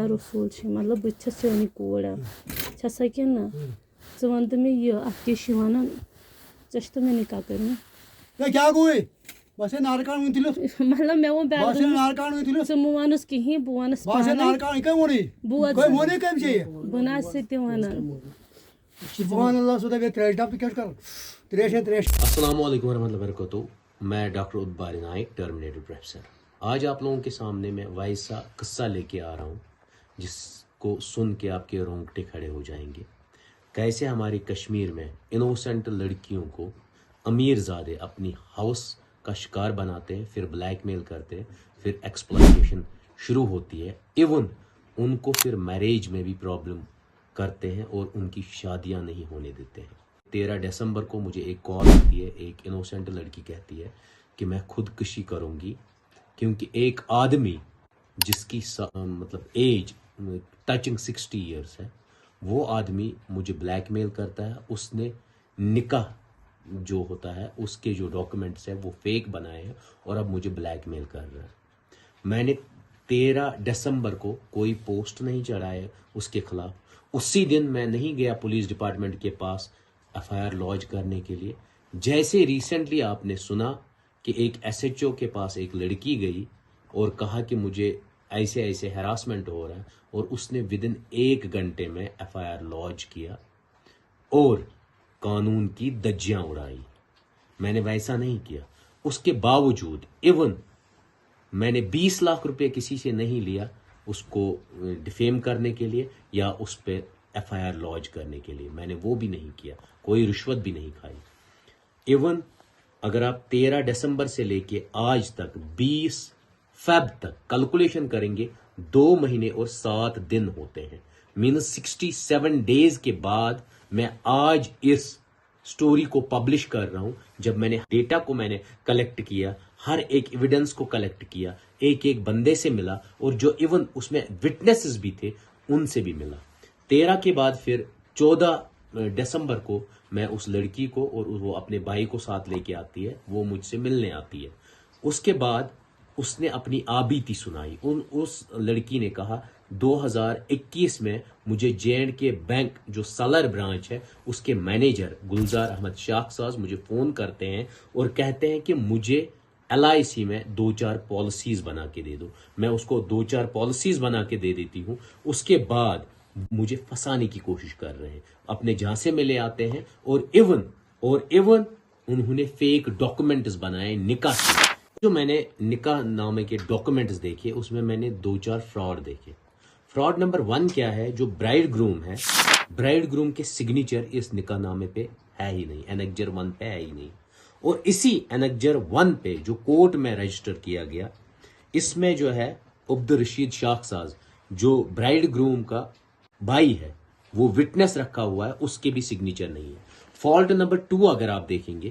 رسول چھ مطلب بہٕ چھَس چٲنی کوٗر چھَسا کِنہٕ ژٕ وَن تہٕ مےٚ یہِ اَتھ کیٛاہ چھِ وَنان ژےٚ چھُتھ مےٚ نِکاح کٔرمٕژ مطلب مےٚ ووٚن ژٕ مہٕ وَنُس کِہیٖنۍ بہٕ وَنَس پانَے بہٕ نہٕ آسہٕ تہِ وَنان. السلام علیکم ورحمۃ اللہ وبرکاتہ. میں ڈاکٹر ادبار نائک ٹرمینیٹر پروفیسر. آج آپ لوگوں کے سامنے میں ویسا قصہ لے کے آ رہا ہوں جس کو سن کے آپ کے رونگٹے کھڑے ہو جائیں گے. کیسے ہماری کشمیر میں انوسینٹ لڑکیوں کو امیر زادے اپنی ہاؤس کا شکار بناتے ہیں, پھر بلیک میل کرتے ہیں, پھر ایکسپلائٹیشن شروع ہوتی ہے. ایون ان کو پھر میریج میں بھی پرابلم کرتے ہیں اور ان کی شادیاں نہیں ہونے دیتے ہیں. 13 دسمبر کو مجھے ایک کال آتی ہے, ایک انوسینٹ لڑکی کہتی ہے کہ میں خودکشی کروں گی کیونکہ ایک آدمی جس کی مطلب ایج ٹچنگ 60 ایئرس ہے, وہ آدمی مجھے بلیک میل کرتا ہے. اس نے نکاح جو ہوتا ہے اس کے جو ڈاکومنٹس ہیں وہ فیک بنائے ہیں اور اب مجھے بلیک میل کر رہا ہے. میں نے 13 دسمبر کو کوئی پوسٹ نہیں چڑھایا اس کے خلاف. اسی دن میں نہیں گیا پولیس ڈپارٹمنٹ کے پاس ایف آئی آر لانچ کرنے کے لیے. جیسے ریسنٹلی آپ نے سنا کہ ایک ایس ایچ او کے پاس ایک لڑکی گئی اور کہا کہ مجھے ایسے ایسے ہراسمنٹ ہو رہا ہے, اور اس نے ودن 1 گھنٹے میں ایف آئی آر لانچ کیا اور قانون کی دھجیاں اڑائی. میں نے ویسا نہیں کیا. اس کے باوجود ایون میں نے 20 لاکھ روپے کسی سے نہیں لیا اس کو ڈیفیم کرنے کے لیے یا اس پہ ایف آئی آر لانچ کرنے کے لیے. میں نے وہ بھی نہیں کیا, کوئی رشوت بھی نہیں کھائی. ایون اگر آپ 13 دسمبر سے لے کے آج تک 20 فیب تک کیلکولیشن کریں گے 2 مہینے اور 7 دن ہوتے ہیں. مینس 67 ڈیز کے بعد میں آج اس سٹوری کو پبلش کر رہا ہوں. جب میں نے ڈیٹا کو میں نے کلیکٹ کیا, ہر ایک ایویڈنس کو کلیکٹ کیا, ایک ایک بندے سے ملا, اور جو ایون اس میں وٹنسز بھی تھے ان سے بھی ملا. 13 کے بعد پھر 14 دسمبر کو میں اس لڑکی کو اور وہ اپنے بھائی کو ساتھ لے کے آتی ہے, وہ مجھ سے ملنے آتی ہے. اس کے بعد اس نے اپنی آبیتی سنائی. اس لڑکی نے کہا 2021 میں مجھے جے اینڈ کے بینک جو سالر برانچ ہے اس کے مینیجر گلزار احمد شاخ ساز مجھے فون کرتے ہیں اور کہتے ہیں کہ مجھے LIC میں 2-4 پالیسیز بنا کے دے دو. میں اس کو 2-4 پالیسیز بنا کے دے دیتی ہوں. اس کے بعد مجھے پھنسانے کی کوشش کر رہے ہیں, اپنے جھانسے میں لے آتے ہیں, اور ایون انہوں نے فیک ڈاکومنٹس بنائے نکاح کے. جو میں نے نکاح نامے کے ڈاکومنٹس دیکھے اس میں نے 2-4 فراڈ دیکھے. فراڈ نمبر 1 کیا ہے, جو برائڈ گروم ہے, برائڈ گروم کے سگنیچر اس نکاح نامے پہ ہے ہی نہیں, انیکجر 1 پہ ہے ہی نہیں. اور اسی انیکجر 1 پہ جو کورٹ میں رجسٹر کیا گیا اس میں جو ہے عبدالرشید شاخ ساز جو برائڈ گروم کا بھائی ہے وہ وٹنس رکھا ہوا ہے, اس کے بھی سگنیچر نہیں ہے. فالٹ نمبر 2 اگر آپ دیکھیں گے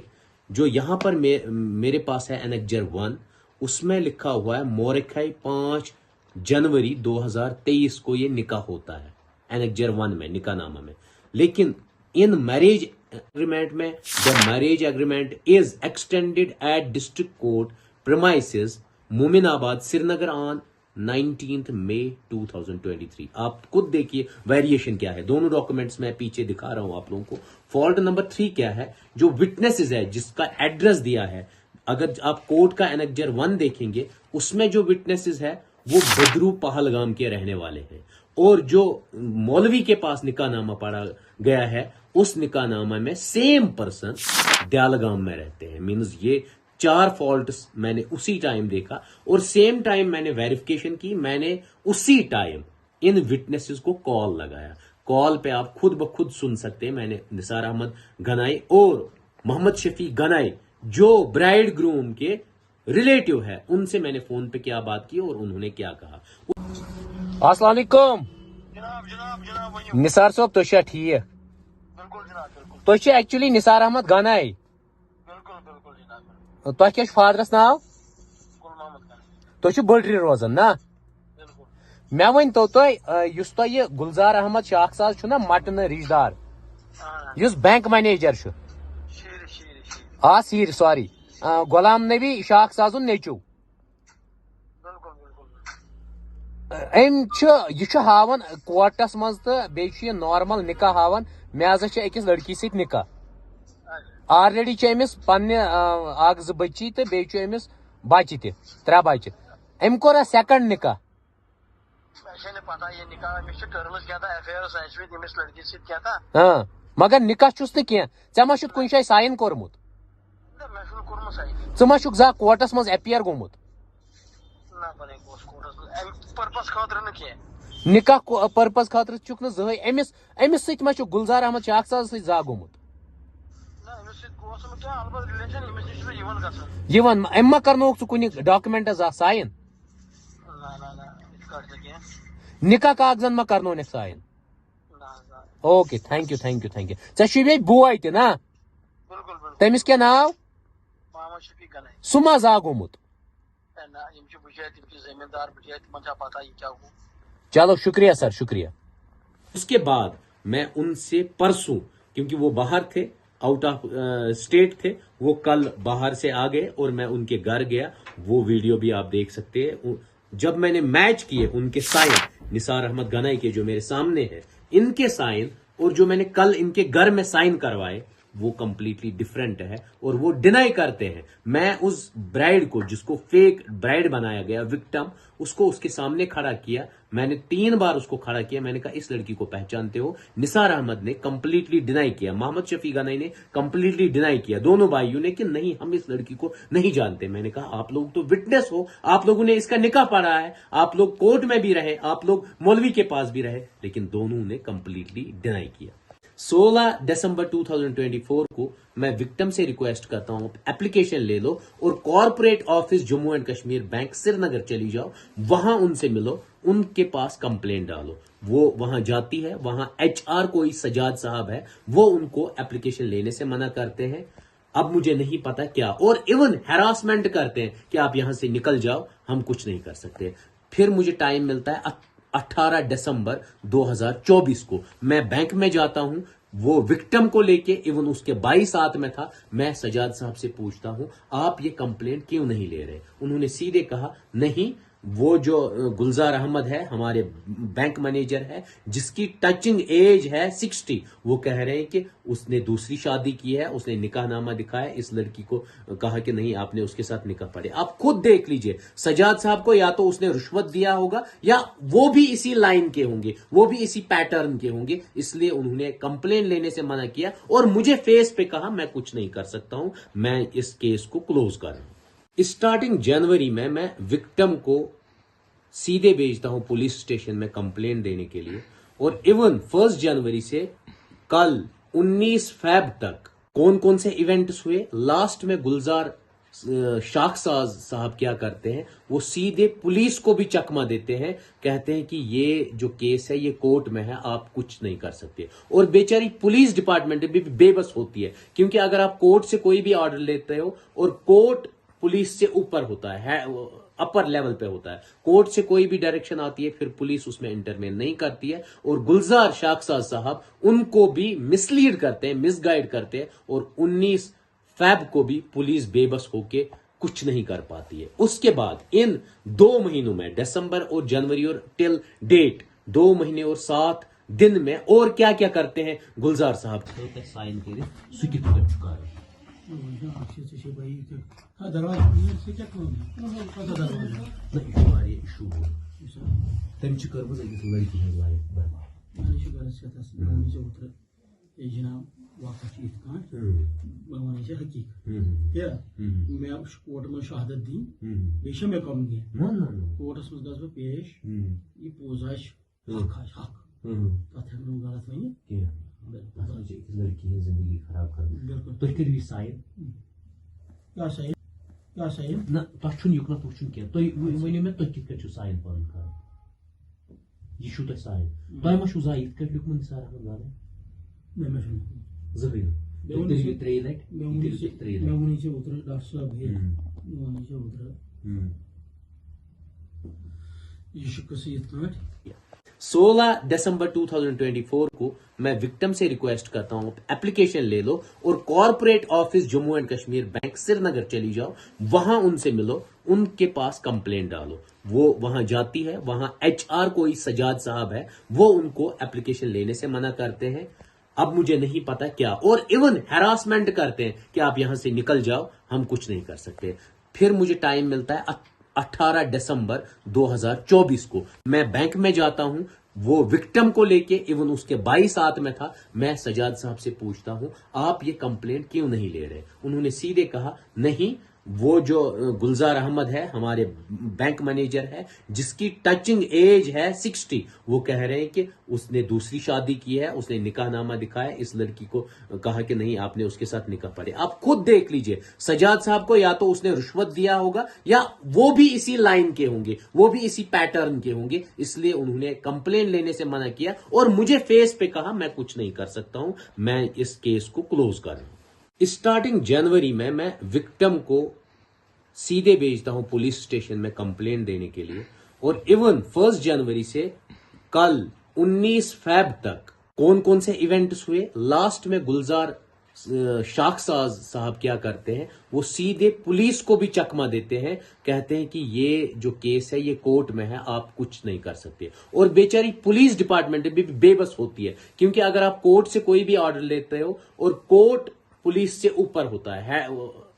جو یہاں پر میرے پاس ہے انیکجر 1, اس میں لکھا ہوا ہے مورکھائی 5 جنوری 2023 کو یہ نکاح ہوتا ہے انیکجر 1 میں نکاح نامہ میں. لیکن ان میریج اگریمنٹ میں the marriage agreement is extended at district court premises مومن آباد سری نگر on 19 مئی 2023. آپ خود دیکھیے ویریشن کیا ہے. دونوں ڈاکومنٹس میں پیچھے دکھا رہا ہوں آپ لوگوں کو. فالٹ نمبر 3 کیا ہے, جو وٹنسز ہے جس کا ایڈریس دیا ہے, اگر آپ کورٹ کا انیکجر 1 دیکھیں گے اس میں جو وٹنسز ہے وہ بدرو پہلگام کے رہنے والے ہیں, اور جو مولوی کے پاس نکاح نامہ پڑھا گیا ہے اس نکاح نامہ میں سیم پرسن دیالگام میں رہتے ہیں. مینز یہ 4 فالٹس میں نے اسی ٹائم دیکھا, اور سیم ٹائم میں نے ویریفیکیشن کی. میں نے اسی ٹائم ان وٹنسز کو کال لگایا. کال پہ آپ خود بخود سن سکتے ہیں. میں نے نثار احمد گنائی اور محمد شفیع گنائی جو برائڈ گروم کے ریلیٹو ہے ان سے میں نے فون پہ کیا بات کی اور انہوں نے کیا کہا. السلام علیکم نثار صاحب, تو ٹھیک تو ایکچولی نثار احمد گنائی تہ کیا فادرس ناو تہ بلٹری روزان نا. مے ون تو اس تہ یہ گلزار احمد شاخ ساز چھنا مٹن رشتہ دار اس بینک مینیجر سیر سوری غلام نبی شاخ سازن نیچو یہ ہاون کوٹس مز تو بیٚیہِ نارمل نکاح ہاون مےٚ ہسا چھِ أکِس لڑکی سۭتۍ نکاح آلریڈی چھِ أمِس پننہِ اکھ زٕ بچی تہٕ بیٚیہِ چھُ أمِس بچہِ تہِ 3 بچہِ أمۍ کوٚر سیکنڈ نکاح ہاں مگر نکاح چھُس نہٕ کینٛہہ ژےٚ ما چھُتھ کُنہِ جایہِ ساین کوٚرمُت ژٕ ما چھُکھ زانٛہہ کورٹس منٛز ایپیر گوٚمُت نکاح پرپز خٲطرٕ چھُکھ نہٕ زٕہٕنۍ أمِس سۭتۍ ما چھُکھ گُلزار احمد شاخسازس سۭتۍ زانٛہہ گوٚمُت یِوان أمۍ ما کرنووُکھ ژٕ کُنہِ ڈاکومینٹس ساین نکاح کاغذن ما کرنونیکھ sign okay thank you thank you thank you ژےٚ چھُے بیٚیہِ بوے تہِ نا تٔمِس کیٛاہ ناو سُہ ما زانٛہہ گوٚمُت چلو شکریہ سر شکریہ اس کے بعد میں ان سے پرسوں کیونکہ وہ باہر تھے آؤٹ آف اسٹیٹ تھے وہ کل باہر سے آ گئے اور میں ان کے گھر گیا وہ ویڈیو بھی آپ دیکھ سکتے ہیں جب میں نے میچ کیے ان کے سائن نثار احمد گنائی کے جو میرے سامنے ہے ان کے سائن اور جو میں نے کل ان کے گھر میں سائن کروائے وہ کمپلیٹلی ڈفرینٹ ہے اور وہ ڈینائی کرتے ہیں میں اس برائڈ کو جس کو فیک برائڈ بنایا گیا وکٹم اس کو اس کے سامنے کھڑا کیا میں نے 3 بار اس کو کھڑا کیا میں نے کہا اس لڑکی کو پہچانتے ہو نثار احمد نے کمپلیٹلی ڈینائی کیا محمد شفیع گنائی نے کمپلیٹلی ڈینائی کیا دونوں بھائیوں نے کہ نہیں ہم اس لڑکی کو نہیں جانتے میں نے کہا آپ لوگ تو وٹنس ہو آپ لوگوں نے اس کا نکاح پڑھا ہے آپ لوگ کورٹ میں بھی رہے آپ لوگ مولوی کے پاس بھی رہے لیکن دونوں نے کمپلیٹلی ڈینائی کیا 16 دسمبر 2024 کو میں وکٹم سے ریکویسٹ کرتا ہوں اپلیکیشن لے لو اور corporate office Jammu and Kashmir bank Srinagar چلی جاؤ وہاں ان سے ملو ان کے پاس کمپلینٹ ڈالو وہ وہاں جاتی ہے وہاں ایچ آر کوئی سجاد صاحب ہے وہ ان کو اپلیکیشن لینے سے منع کرتے ہیں اب مجھے نہیں پتا کیا اور ایون ہراسمنٹ کرتے ہیں کہ آپ یہاں سے نکل جاؤ ہم کچھ نہیں کر سکتے پھر مجھے ٹائم ملتا ہے 18 دسمبر 2024 کو میں بینک میں جاتا ہوں وہ وکٹم کو لے کے ایون اس کے 22 ساتھ میں تھا میں سجاد صاحب سے پوچھتا ہوں آپ یہ کمپلینٹ کیوں نہیں لے رہے انہوں نے سیدھے کہا نہیں وہ جو گلزار احمد ہے ہمارے بینک مینیجر ہے جس کی ٹچنگ ایج ہے 60 وہ کہہ رہے ہیں کہ اس نے دوسری شادی کی ہے اس نے نکاح نامہ دکھایا اس لڑکی کو کہا کہ نہیں آپ نے اس کے ساتھ نکاح پڑھے آپ خود دیکھ لیجئے سجاد صاحب کو یا تو اس نے رشوت دیا ہوگا یا وہ بھی اسی لائن کے ہوں گے وہ بھی اسی پیٹرن کے ہوں گے اس لیے انہوں نے کمپلین لینے سے منع کیا اور مجھے فیس پہ کہا میں کچھ نہیں کر سکتا ہوں میں اس کیس کو کلوز کر رہا ہوں اسٹارٹنگ جنوری میں وکٹم کو سیدھے بھیجتا ہوں پولیس اسٹیشن میں کمپلین دینے کے لیے اور ایون 1 جنوری سے کل 19 فیب تک کون کون سے ایونٹس ہوئے لاسٹ میں گلزار شاخساز صاحب کیا کرتے ہیں وہ سیدھے پولیس کو بھی چکما دیتے ہیں کہتے ہیں کہ یہ جو کیس ہے یہ کورٹ میں ہے آپ کچھ نہیں کر سکتے اور بیچاری پولیس ڈپارٹمنٹ بھی بے بس ہوتی ہے کیونکہ اگر آپ کورٹ سے کوئی بھی آرڈر لیتے ہو اور کورٹ پولیس سے اوپر ہوتا ہے اپر لیول پہ ہوتا ہے کورٹ سے کوئی بھی ڈائریکشن آتی ہے پھر پولیس اس میں انٹرمین نہیں کرتی ہے اور گلزار شاخساز صاحب ان کو بھی مس لیڈ کرتے ہیں مس گائیڈ کرتے ہیں اور 19 فیب کو بھی پولیس بے بس ہو کے کچھ نہیں کر پاتی ہے اس کے بعد ان 2 مہینوں میں دسمبر اور جنوری اور ٹل ڈیٹ 2 مہینے اور 7 دن میں اور کیا کیا کرتے ہیں گلزار صاحب سائن جناب واقع حقیقت میں کورٹ میں شہادت دین بیش میں کم دین کورٹس مز گھس بہ پیش یہ پوز حق تک ہوں غلط ورنت لڑکی ہند زندگی خراب کر تھی کرو سائن کیا سائن کیا سائن نہ تہ یقن وچن کی تھی ورنو مے تھی کت سائن پن کر یہ تہ سائن تہ ما زا یت کٹ لیکھمت نثار احمد گنائی زہین ڈاکٹر صاحب یہ 16 دسمبر 2024 کو میں وکٹم سے ریکویسٹ کرتا ہوں اپلیکیشن لے لو اور corporate office Jammu and Kashmir bank Srinagar چلی جاؤ وہاں ان سے ملو ان کے پاس کمپلینٹ ڈالو वो वहां जाती है, वहां HR कोई सजाद साहब है, वो उनको एप्लीकेशन लेने से मना करते हैं। अब मुझे नहीं पता क्या, और इवन हैरासमेंट करते हैं कि आप यहां से निकल जाओ, हम कुछ नहीं कर सकते। फिर मुझे टाइम मिलता है 18 दिसंबर 2024 को, मैं बैंक में जाता हूं, वो विक्टिम को लेके, इवन उसके 22 साथ में था। मैं सजाद साहब से पूछता हूं आप ये कंप्लेंट क्यों नहीं ले रहे? उन्होंने सीधे कहा नहीं, वो जो गुलजार अहमद है हमारे बैंक मैनेजर है, जिसकी टचिंग एज है 60, वो कह रहे हैं कि उसने दूसरी शादी की है, उसने निकाहनामा दिखाया, इस लड़की को कहा कि नहीं आपने उसके साथ निकाह पढ़े। आप खुद देख लीजिए, सजाद साहब को या तो उसने रिश्वत दिया होगा या वो भी इसी लाइन के होंगे, वो भी इसी पैटर्न के होंगे, इसलिए उन्होंने कंप्लेन लेने से मना किया और मुझे फेस पे कहा मैं कुछ नहीं कर सकता हूं, मैं इस केस को क्लोज कर रहा हूं। स्टार्टिंग जनवरी में मैं विक्टिम को सीधे भेजता हूं पुलिस स्टेशन में कंप्लेंट देने के लिए, और इवन 1 जनवरी से कल 19 फेब तक कौन कौन से इवेंट्स हुए। लास्ट में गुलजार शाखसाज साहब क्या करते हैं, वो सीधे पुलिस को भी चकमा देते हैं, कहते हैं कि ये जो केस है ये कोर्ट में है, आप कुछ नहीं कर सकते। और बेचारी पुलिस डिपार्टमेंट भी बेबस होती है, क्योंकि अगर आप कोर्ट से कोई भी ऑर्डर लेते हो और कोर्ट पुलिस से ऊपर होता है,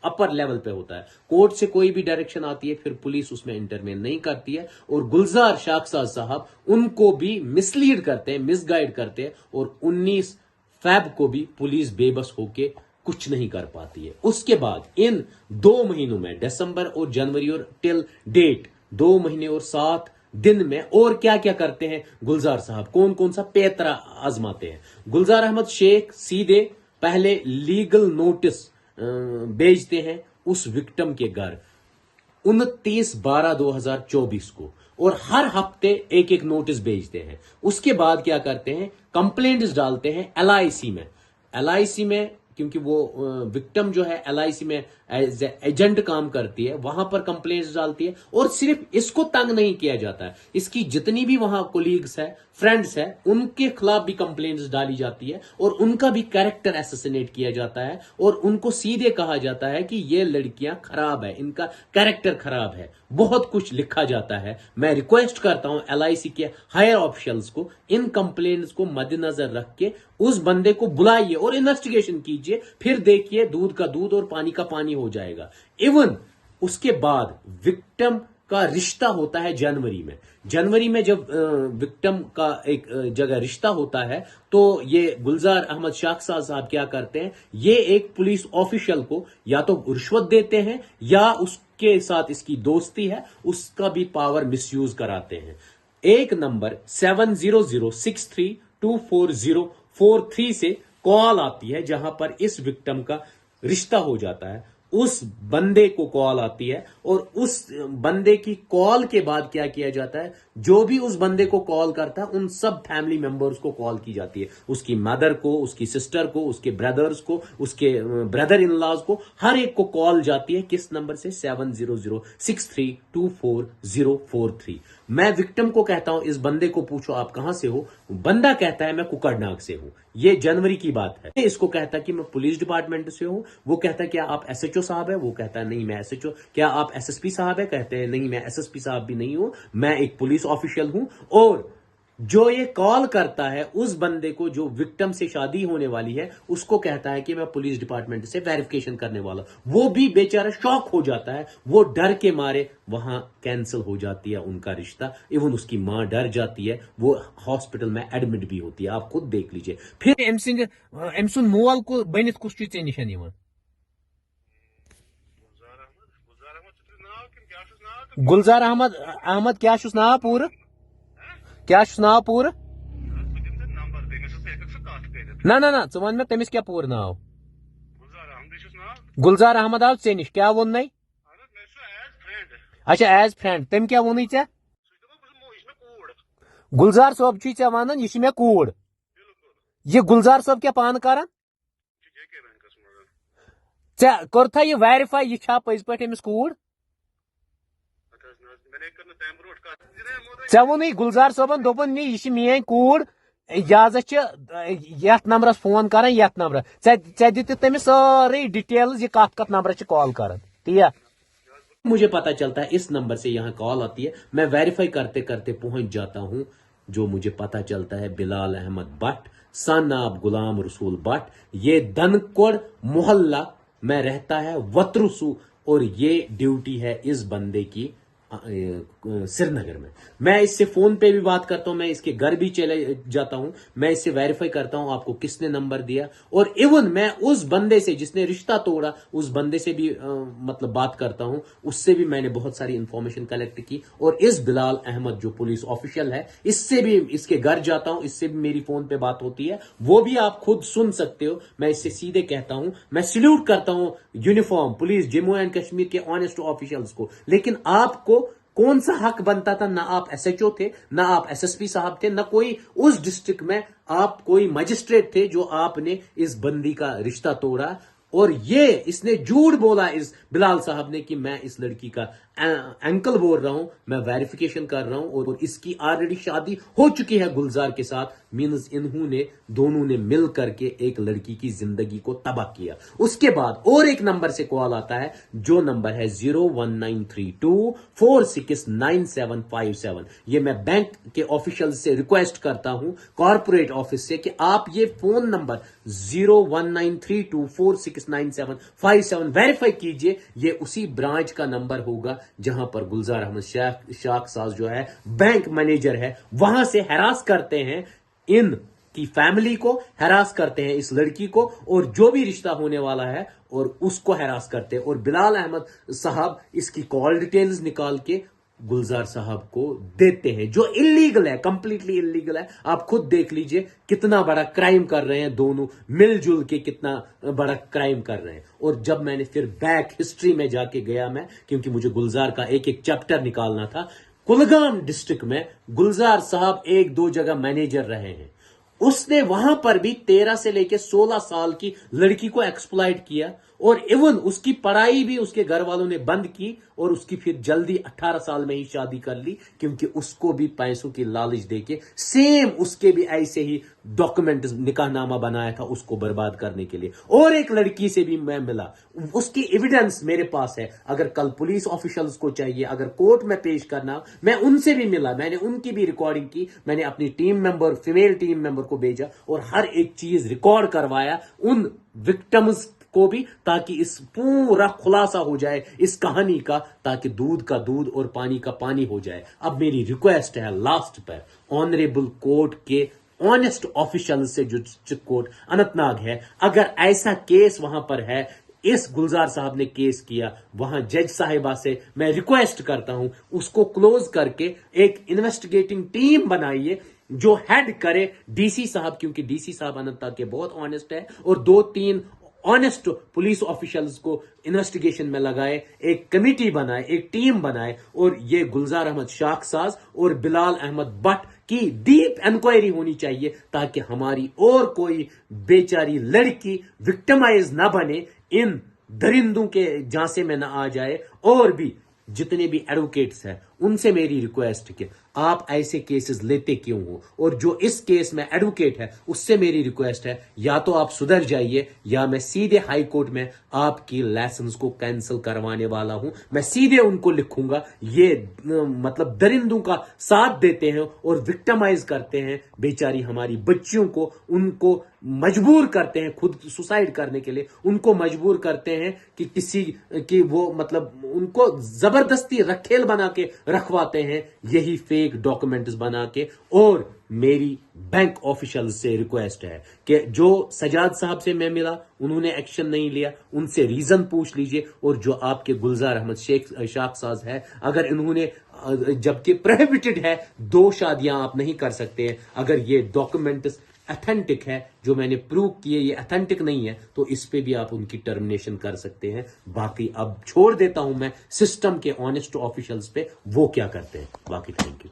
अपर लेवल पे होता है, कोर्ट से कोई भी डायरेक्शन आती है फिर पुलिस उसमें इंटरवेन नहीं करती है, और गुलजार शाखसाज साहब उनको भी मिसलीड करते हैं, मिसगाइड करते हैं, और 19 फेब को भी पुलिस बेबस होके कुछ नहीं कर पाती है। उसके बाद इन 2 महीनों में, दिसंबर और जनवरी और टिल डेट 2 महीने और 7 दिन में और क्या क्या करते हैं गुलजार साहब, कौन कौन सा पैतरा आजमाते हैं। गुलजार अहमद शेख सीधे पहले लीगल नोटिस भेजते हैं उस विक्टिम के घर 29/12/2024 को, और हर हफ्ते एक एक नोटिस भेजते हैं। उसके बाद क्या करते हैं, कंप्लेंट्स डालते हैं LIC में, क्योंकि वो विक्टिम जो है LIC में एज एजेंट काम करती है, वहां पर कंप्लेंट्स डालती है। और सिर्फ इसको तंग नहीं किया जाता है, इसकी जितनी भी वहां कोलीग्स है, फ्रेंड्स है, उनके खिलाफ भी कंप्लेंट्स डाली जाती है, और उनका भी कैरेक्टर असैसिनेट किया जाता है, और उनको सीधे कहा जाता है कि ये लड़कियां खराब है, इनका कैरेक्टर खराब है, बहुत कुछ लिखा जाता है। मैं रिक्वेस्ट करता हूं LIC के हायर ऑफिशियल्स को, इन कंप्लेंट्स को मद्देनजर रख के उस बंदे को बुलाइए और इन्वेस्टिगेशन कीजिए, फिर देखिए दूध का दूध और पानी का पानी हो जाएगा। इवन उसके बाद विक्टिम का रिश्ता होता है जनवरी में जब विक्टिम का एक जगह रिश्ता होता है, तो ये गुलजार अहमद शाखसाज साहब क्या करते हैं, ये एक पुलिस ऑफिशियल को या तो रिश्वत देते हैं या उसके साथ इसकी दोस्ती है, उसका भी पावर मिसयूज कराते हैं। एक नंबर 7006324043 से कॉल आती है, जहां पर इस विक्टिम का रिश्ता हो जाता है, उस बंदे को कॉल आती है, और उस बंदे की कॉल के बाद क्या किया जाता है, जो भी उस बंदे को कॉल करता है उन सब फैमिली मेंबर्स को कॉल की जाती है, उसकी मदर को, उसकी सिस्टर को, उसके ब्रदर्स को, उसके ब्रदर इन लॉज को, हर एक को कॉल जाती है। किस नंबर से? 7006324043। मैं विक्टिम को कहता हूं इस बंदे को पूछो आप कहां से हो, बंदा कहता है मैं कुकड़नाग से हूं। ये जनवरी की बात है। इसको कहता कि मैं पुलिस डिपार्टमेंट से हूं, वो कहता क्या आप SHO साहब है, वो कहता है नहीं मैं SHO। क्या आप SSP साहब है, कहते हैं नहीं मैं SSP साहब भी नहीं हूं, मैं एक पुलिस ऑफिशियल हूं। और जो ये कॉल करता है उस बंदे को, जो विक्टिम से शादी होने वाली है, उसको कहता है कि मैं पुलिस डिपार्टमेंट से वेरिफिकेशन करने वाला। वो भी बेचारा शॉक हो जाता है, वो डर के मारे वहां कैंसिल हो जाती है उनका रिश्ता। इवन उसकी मां डर जाती है, वो हॉस्पिटल में एडमिट भी होती है, आप खुद देख लीजिए। फिर एमसुन मोल को बनित कुछ निशान गुलजार अहमद क्या नाव पूरा, क्या नाव पूरा? ना च वन मे तमिस क्या पूरा नाव? गुलजार अहमद आव ऐ निश, क्या वोन नई? अच्छा एज फ्रेंड, तम क्या वोन ऐ? गुलजार सोब चे वन यह मे कूड़, यह गुलजार सोब क्या पान कर कर्था यह वेरीफाई यह पज पे अमिस कूड़? ऐ वोन गुलजार सोबन दोपन यह मेन कूड़, इजाजत यथ नंबरस फोन कर, यथ नंबर ऐ दित तमिस सारे डिटेल्स, यह कत कत नंबर कॉल कर, ती मुझे पता चलता है इस नंबर से यहाँ कॉल आती है, मैं वेरीफाई करते करते पहुंच जाता हूं, जो मुझे पता चलता है बिलाल अहमद भट्ट सन ऑफ गुलाम रसूल भट्ट, ये दनकोड़ मोहल्ला में रहता है वतरुसू, और ये ड्यूटी है इस बंदे की श्रीनगर में। मैं इससे फोन पे भी बात करता हूं, मैं इसके घर भी चले जाता हूं, मैं इससे वेरीफाई करता हूं आपको किसने नंबर दिया, और इवन मैं उस बंदे से जिसने रिश्ता तोड़ा उस बंदे से भी मतलब बात करता हूं, उससे भी मैंने बहुत सारी इंफॉर्मेशन कलेक्ट की, और इस बिलाल अहमद जो पुलिस ऑफिशियल है इससे भी, इसके घर जाता हूं, इससे भी मेरी फोन पे बात होती है, वो भी आप खुद सुन सकते हो। मैं इससे सीधे कहता हूं, मैं सल्यूट करता हूं uniform police Jammu and Kashmir के ऑनेस्ट ऑफिशियल्स को, लेकिन आपको कौन सा हक बनता था? ना आप एसएचओ थे, ना आप एसएसपी साहब थे, ना कोई उस डिस्ट्रिक्ट में आप कोई मजिस्ट्रेट थे जो आपने इस बंदी का रिश्ता तोड़ा। और ये इसने झूठ बोला इस बिलाल साहब ने कि मैं इस लड़की का अंकल बोल रहा हूं, मैं वेरिफिकेशन कर रहा हूं, और इसकी ऑलरेडी शादी हो चुकी है गुलजार के साथ, मींस इन्होंने दोनों ने मिल करके एक लड़की की जिंदगी को तबाह किया। उसके बाद और एक नंबर से कॉल आता है, जो नंबर है 01932469757। ये मैं बैंक के ऑफिशियल से रिक्वेस्ट करता हूं, कॉर्पोरेट ऑफिस से, कि आप ये फोन नंबर 01932469757 वेरीफाई कीजिए। ये उसी ब्रांच का नंबर होगा जहां पर गुलजार अहमद शाख साज जो है बैंक मैनेजर है, वहां से हरास करते हैं इन की फैमिली को, हरास करते हैं इस लड़की को, और जो भी रिश्ता होने वाला है और उसको हरास करते हैं। और बिलाल अहमद साहब इसकी कॉल डिटेल्स निकाल के गुलजार साहब को देते हैं, जो इलीगल है, कंप्लीटली इलीगल है। आप खुद देख लीजिए कितना बड़ा क्राइम कर रहे हैं दोनों मिलजुल के, कितना बड़ा क्राइम कर रहे हैं। और जब मैंने फिर बैक हिस्ट्री में जाके गया मैं, क्योंकि मुझे गुलजार का एक एक चैप्टर निकालना था, कुलगाम डिस्ट्रिक्ट में गुलजार साहब 1-2 जगह मैनेजर रहे हैं। उसने वहां पर भी 13 से लेकर 16 साल की लड़की को एक्सप्लॉइट किया, और इवन उसकी पढ़ाई भी उसके घर वालों ने बंद की, और उसकी फिर जल्दी 18 साल में ही शादी कर ली, क्योंकि उसको भी पैसों की लालच देके सेम उसके भी ऐसे ही डॉक्यूमेंट निकाहनामा बनाया था उसको बर्बाद करने के लिए। और एक लड़की से भी मैं मिला, उसकी एविडेंस मेरे पास है, अगर कल पुलिस ऑफिशियल्स को चाहिए, अगर कोर्ट में पेश करना, मैं उनसे भी मिला, मैंने उनकी भी रिकॉर्डिंग की, मैंने अपनी team member, female team member को भेजा और हर एक चीज रिकॉर्ड करवाया उन विक्टिम्स को भी, ताकि इस पूरा खुलासा हो जाए इस कहानी का, ताकि दूध का दूध और पानी का पानी हो जाए। अब मेरी रिक्वेस्ट है लास्ट पर ऑनरेबल कोर्ट के ऑनेस्ट ऑफिशियल से, जो कोर्ट अनंतनाग है, अगर ऐसा केस वहां पर है, इस गुलजार साहब ने केस किया, वहां जज साहिबा से मैं रिक्वेस्ट करता हूं उसको क्लोज करके एक इन्वेस्टिगेटिंग टीम बनाइए जो हेड करे डीसी साहब, क्योंकि डीसी साहब अनंतनाग के बहुत ऑनेस्ट है, और 2-3 ऑनेस्ट पुलिस ऑफिशियल्स को इन्वेस्टिगेशन में लगाए, एक कमिटी बनाए, एक टीम बनाए, और ये गुलजार अहमद शाख साज और बिलाल अहमद भट्ट की डीप इंक्वायरी होनी चाहिए, ताकि हमारी और कोई बेचारी लड़की विक्टिमाइज ना बने, इन दरिंदों के झांसे में ना आ जाए। और भी जितने भी एडवोकेट्स हैं उनसे मेरी रिक्वेस्ट कि आप ऐसे केसेस लेते क्यों हो, और जो इस केस में एडवोकेट है उससे मेरी रिक्वेस्ट है, या तो आप सुधर जाइए, या मैं सीधे हाई कोर्ट में आपकी लाइसेंस को कैंसिल करवाने वाला हूं। मैं सीधे उनको लिखूंगा, ये मतलब दरिंदों का साथ देते हैं और विक्टिमाइज करते हैं बेचारी हमारी बच्चियों को, उनको मजबूर करते हैं खुद सुसाइड करने के लिए, उनको मजबूर करते हैं कि किसी की वो मतलब उनको जबरदस्ती रखेल बना के रखवाते हैं, यही फेक डॉक्यूमेंट्स बना के। और मेरी बैंक ऑफिशियल से रिक्वेस्ट है कि जो सजाद साहब से मैं मिला उन्होंने एक्शन नहीं लिया, उनसे रीजन पूछ लीजिए। और जो आपके गुलजार अहमद शाख साज है, अगर इन्होंने, जबकि प्रोहिबिटेड है 2 शादियां आप नहीं कर सकते हैं, अगर ये डॉक्यूमेंट्स अथेंटिक है, जो मैंने प्रूव किए ये अथेंटिक नहीं है, तो इस पे भी आप उनकी टर्मिनेशन कर सकते हैं। बाकी अब छोड़ देता हूं मैं सिस्टम के ऑनेस्ट ऑफिशियल्स पे वो क्या करते हैं। बाकी थैंक यू।